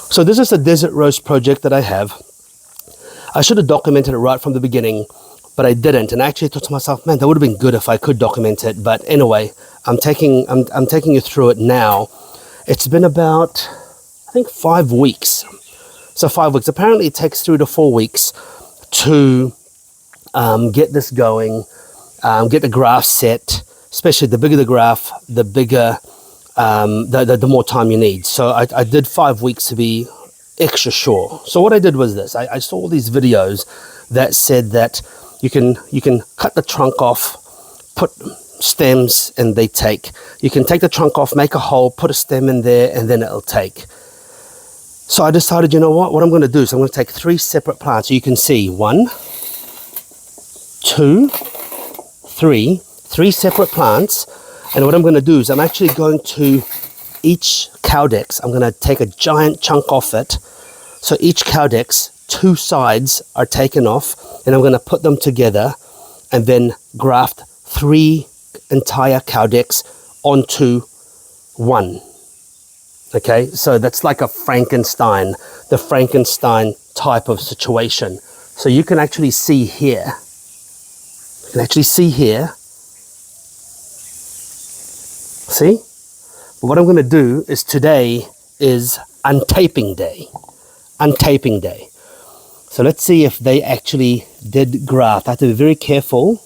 So this is a desert rose project that I have. I should have documented it right from the beginning, but I didn't. And I actually thought to myself, man, that would have been good if I could document it. But anyway, I'm taking you through it now. It's been about, I think, 5 weeks. So 5 weeks. Apparently it takes 3 to 4 weeks to get this going, get the graft set. Especially the bigger the graft, the bigger, the more time you need. So I did 5 weeks to be extra sure. So what I did was this. I saw all these videos that said that you can cut the trunk off, put stems, and they take. You can take the trunk off, make a hole, put a stem in there, and then it'll take. So I decided, you know what I'm going to do is I'm going to take 3 separate plants. So you can see 1, 2, 3 separate plants. And what I'm going to do is I'm actually going to each caudex, I'm going to take a giant chunk off it. So each caudex, 2 sides are taken off, and I'm going to put them together and then graft 3 entire caudex onto 1. Okay, so that's like the Frankenstein type of situation. So you can actually see here. See? But what I'm going to do is today is untaping day. So let's see if they actually did graft. I have to be very careful.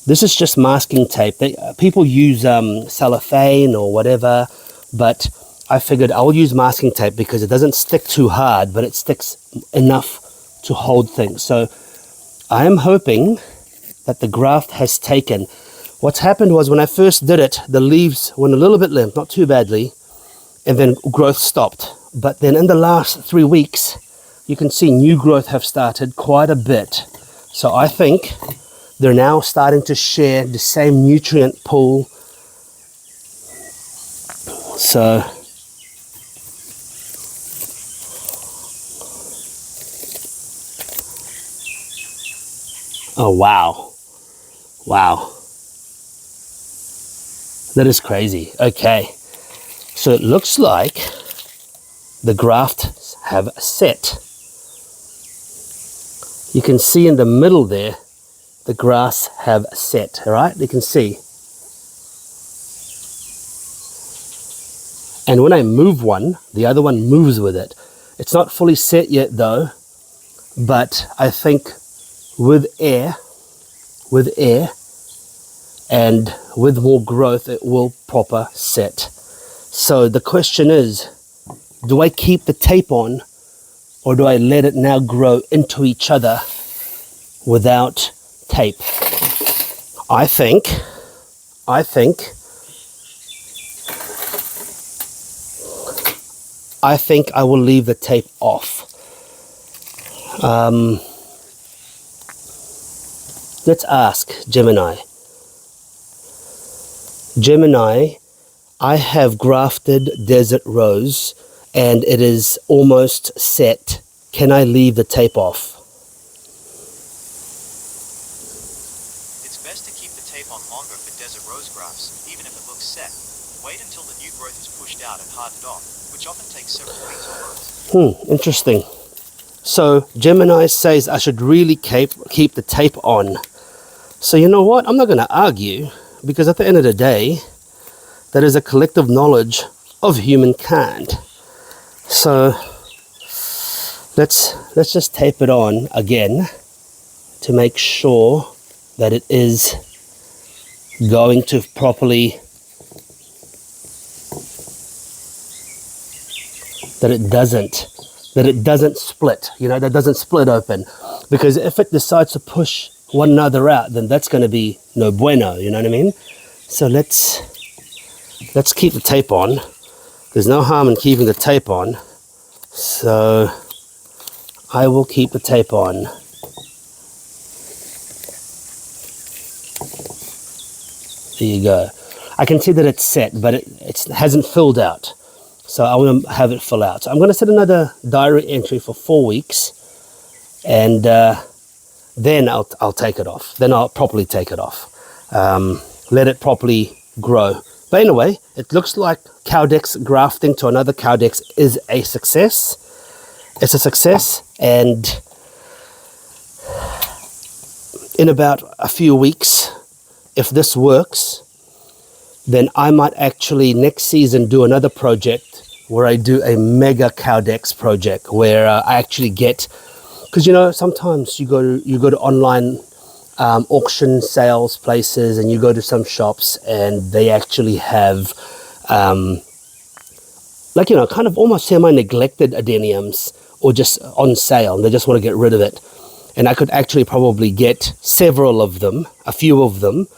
This is just masking tape. People use cellophane or whatever, but I figured I'll use masking tape because it doesn't stick too hard, but it sticks enough to hold things. So I am hoping that the graft has taken. What's happened was when I first did it, the leaves went a little bit limp, not too badly, and then growth stopped. But then in the last 3 weeks, you can see new growth have started quite a bit. So I think they're now starting to share the same nutrient pool. So oh, wow. That is crazy. Okay, so it looks like the grafts have set. You can see in the middle there, the grafts have set, all right? You can see. And when I move one, the other one moves with it. It's not fully set yet though, but I think with air, and with more growth, it will proper set. So the question is, do I keep the tape on, or do I let it now grow into each other without tape? I think I will leave the tape off. Let's ask Gemini. Gemini, I have grafted desert rose and it is almost set. Can I leave the tape off? It's best to keep the tape on longer for desert rose grafts, even if it looks set. Wait until the new growth is pushed out and hardened off, which often takes several weeks or months. Interesting. So Gemini says I should really keep the tape on. So you know what? I'm not going to argue, because at the end of the day, that is a collective knowledge of humankind. So let's just tape it on again to make sure that it is going to properly, that it doesn't split, that doesn't split open. Because if it decides to push one another out, then that's going to be no bueno, you know what I mean? So let's keep the tape on. There's no harm in keeping the tape on. So I will keep the tape on. There you go. I can see that it's set, but it hasn't filled out. So I want to have it fill out. So I'm going to set another diary entry for 4 weeks, and then I'll take it off. Then I'll properly take it off. Let it properly grow But anyway, it looks like Cowdex grafting to another Cowdex is a success. It's a success, and in about a few weeks, if this works, then I might actually next season do another project where I do a mega Cowdex project where I actually get, because you know sometimes you go to online auction sales places, and you go to some shops and they actually have like, you know, kind of almost semi-neglected adeniums, or just on sale, and they just want to get rid of it. And I could actually probably get several of them, a few of them,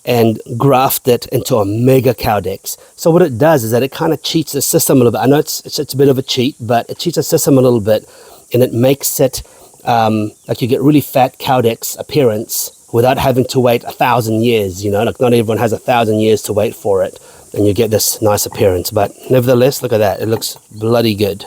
and graft it into a mega Cowdex. So what it does is that it kind of cheats the system a little bit. I know it's a bit of a cheat, but it cheats the system a little bit, and it makes it like you get really fat Cowdex appearance without having to wait 1,000 years. You know, like not everyone has 1,000 years to wait for it, and you get this nice appearance. But nevertheless, look at that, it looks bloody good.